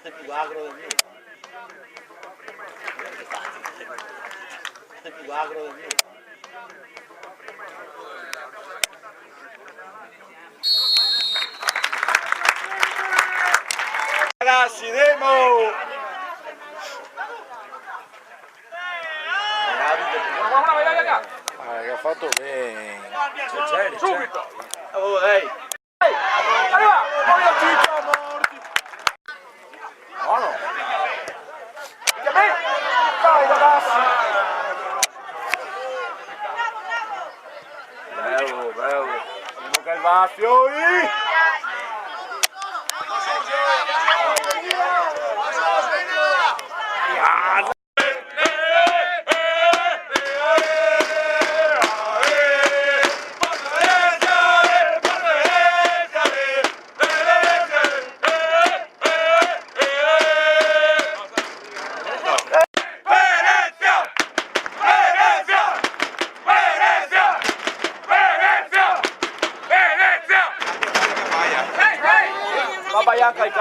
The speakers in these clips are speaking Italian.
Questo è più agro del mio. Questo è più agro del mio. Ragazzi, Nemo! Che ha fatto bene. Subito! Oh, ehi! Arriva! Poi al titolo, morti! Buono. Dai ragazzi! Bello, bello. Andiamo Calvafiori. Bianca il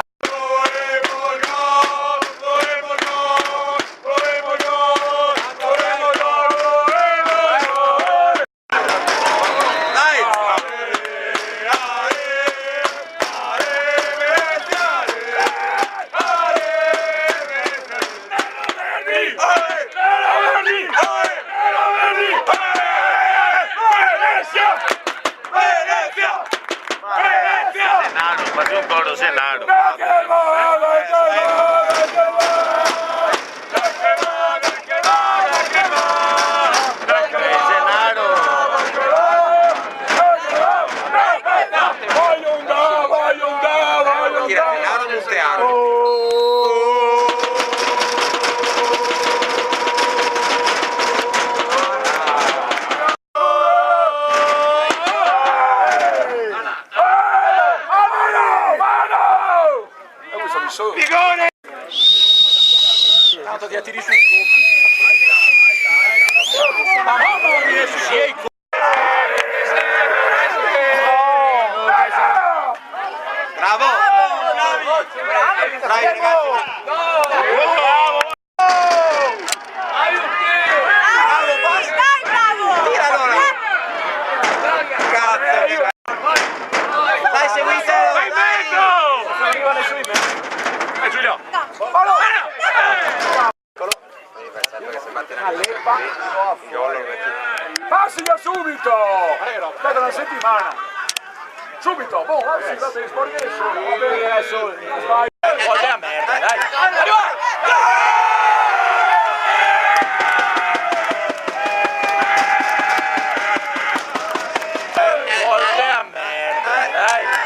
Quasi un coro Senaro. Senaro del teatro. Bigone! Tanto ti attiri sul scopo. Mamma mia, sì. Bravo! Bravi ragazzi! Tira allora! Cazzo! Dai, seguite! Arriva le sue Giulio! Passila subito! Aspetta una settimana! Subito! Boh, sì, va bene, sporchi solo! Va bene, solo! Vai! Volte a merda, dai! Volte a merda, dai!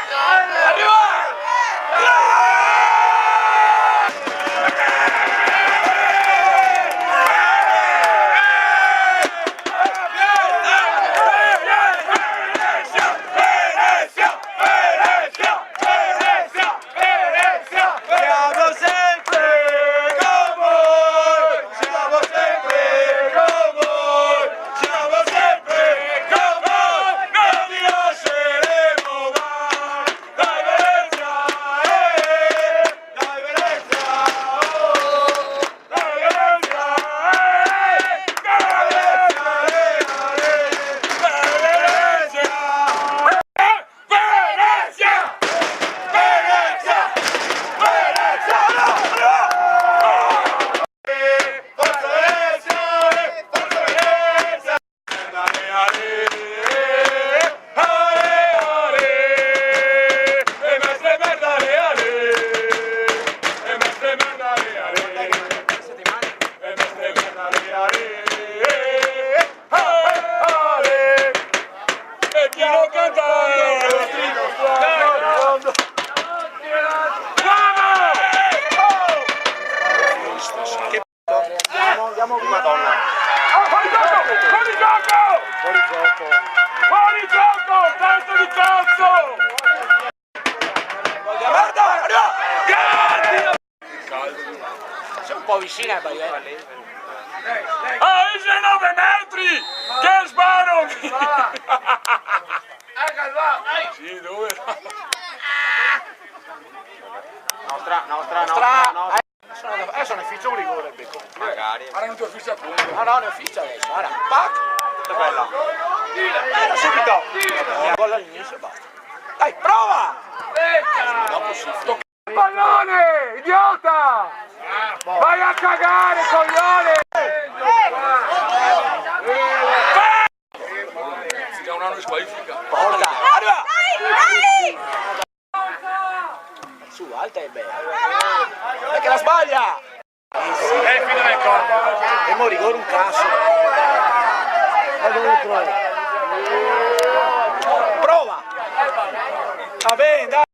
Andiamo qui, Madonna! Fuori gioco! Fuori gioco! Fuori gioco! Fuori gioco! Tanto di cazzo! Guarda! Arriva! Sei un po' vicino ai Baielli. Ah, sei 9 metri! Che sparo! Sì, dove? Nostra! Ora non ti ho visto appunto. No, no, ne ho fisso adesso. Guarda, pac! È bella. Bella subito! Gol all'inizio e basta. Dai, prova! Dopo si tocca. Il pallone, idiota! Vai a cagare, coglione! Si dà un anno di squalifica. Porta! Arriva! Su, alta e bella. E che la sbaglia! fino nel corpo. E mo rigore un cazzo. Prova! Va bene, dai!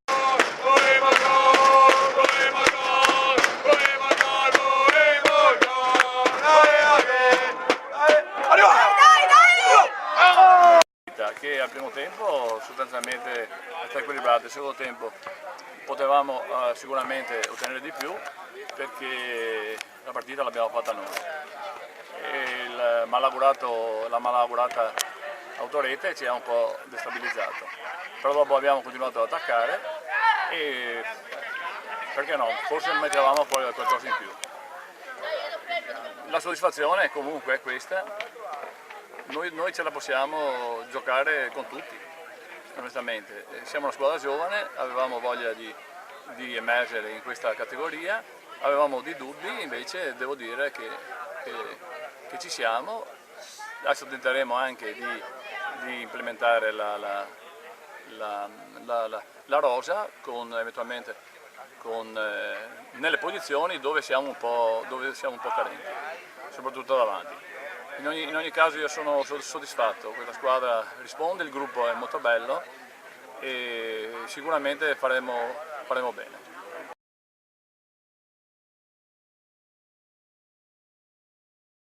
Che al primo tempo sostanzialmente è stato equilibrato, il secondo tempo potevamo sicuramente ottenere di più perché la partita l'abbiamo fatta noi. E la malaugurata autorete ci ha un po' destabilizzato, però dopo abbiamo continuato ad attaccare e perché no, forse mettevamo fuori qualcosa in più. La soddisfazione comunque è questa. Noi ce la possiamo giocare con tutti, onestamente. Siamo una squadra giovane, avevamo voglia di emergere in questa categoria, avevamo dei dubbi, invece devo dire che ci siamo. Adesso tenteremo anche di implementare la rosa eventualmente nelle posizioni dove siamo un po' carenti, soprattutto davanti. In ogni caso io sono soddisfatto, questa squadra risponde, il gruppo è molto bello e sicuramente faremo bene.